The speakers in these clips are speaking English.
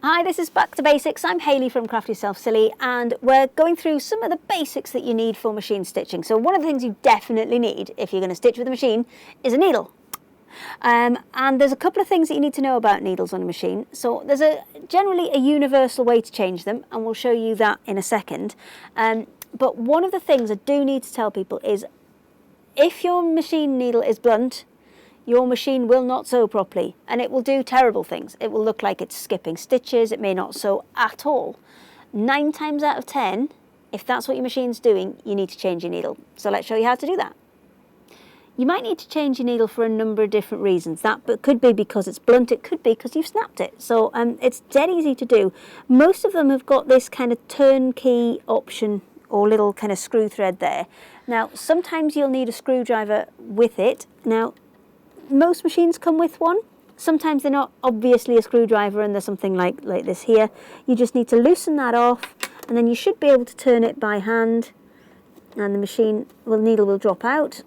Hi, this is Back to Basics. I'm Hayley from Craft Yourself Silly, and we're going through some of the basics that you need for machine stitching. So one of the things you definitely need if you're going to stitch with a machine is a needle. And there's a couple of things that you need to know about needles on a machine. So there's generally a universal way to change them, and we'll show you that in a second. But one of the things I do need to tell people is if your machine needle is blunt, your machine will not sew properly, and it will do terrible things. It will look like it's skipping stitches. It may not sew at all. 9 times out of 10, if that's what your machine's doing, you need to change your needle. So let's show you how to do that. You might need to change your needle for a number of different reasons. That could be because it's blunt, it could be because you've snapped it. So it's dead easy to do. Most of them have got this kind of turnkey option or little kind of screw thread there. Now, sometimes you'll need a screwdriver with it. Now, most machines come with one. Sometimes they're not obviously a screwdriver and there's something like this here. You just need to loosen that off, and then you should be able to turn it by hand, and the needle will drop out.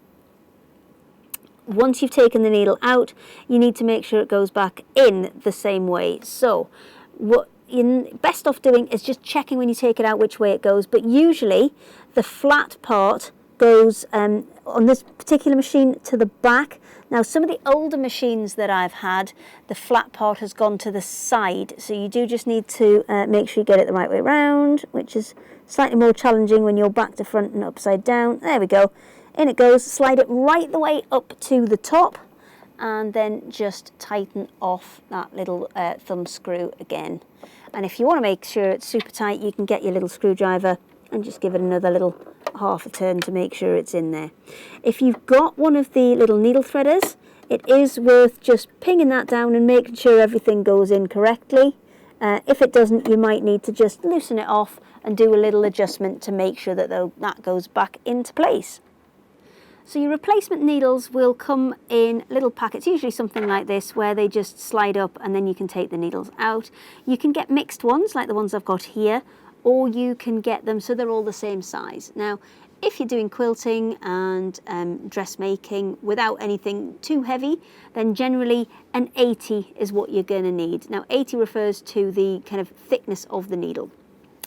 Once you've taken the needle out, you need to make sure it goes back in the same way. So what you're best off doing is just checking when you take it out which way it goes, but usually the flat part goes on this particular machine to the back. Now, some of the older machines that I've had, the flat part has gone to the side, so you do just need to make sure you get it the right way around, which is slightly more challenging when you're back to front and upside down. There we go. In it goes. Slide it right the way up to the top, and then just tighten off that little thumb screw again. And if you want to make sure it's super tight, you can get your little screwdriver and just give it another little half a turn to make sure it's in there. If you've got one of the little needle threaders, it is worth just pinging that down and making sure everything goes in correctly. If it doesn't, you might need to just loosen it off and do a little adjustment to make sure that that goes back into place. So your replacement needles will come in little packets, usually something like this, where they just slide up and then you can take the needles out. You can get mixed ones like the ones I've got here, or you can get them so they're all the same size. Now, if you're doing quilting and dressmaking without anything too heavy, then generally an 80 is what you're going to need. Now, 80 refers to the kind of thickness of the needle.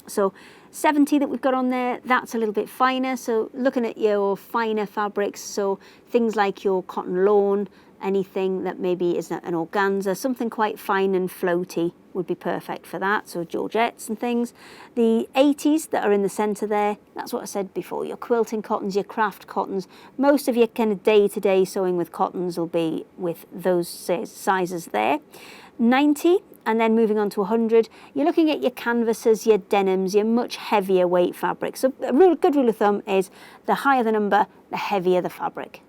So 70 that we've got on there, that's a little bit finer. So looking at your finer fabrics, so things like your cotton lawn, anything that maybe is an organza, something quite fine and floaty would be perfect for that. So georgettes and things. The 80s that are in the center there, that's what I said before, your quilting cottons, your craft cottons. Most of your kind of day-to-day sewing with cottons will be with those sizes there. 90, and then moving on to 100, you're looking at your canvases, your denims, your much heavier weight fabric. So a good rule of thumb is the higher the number, the heavier the fabric.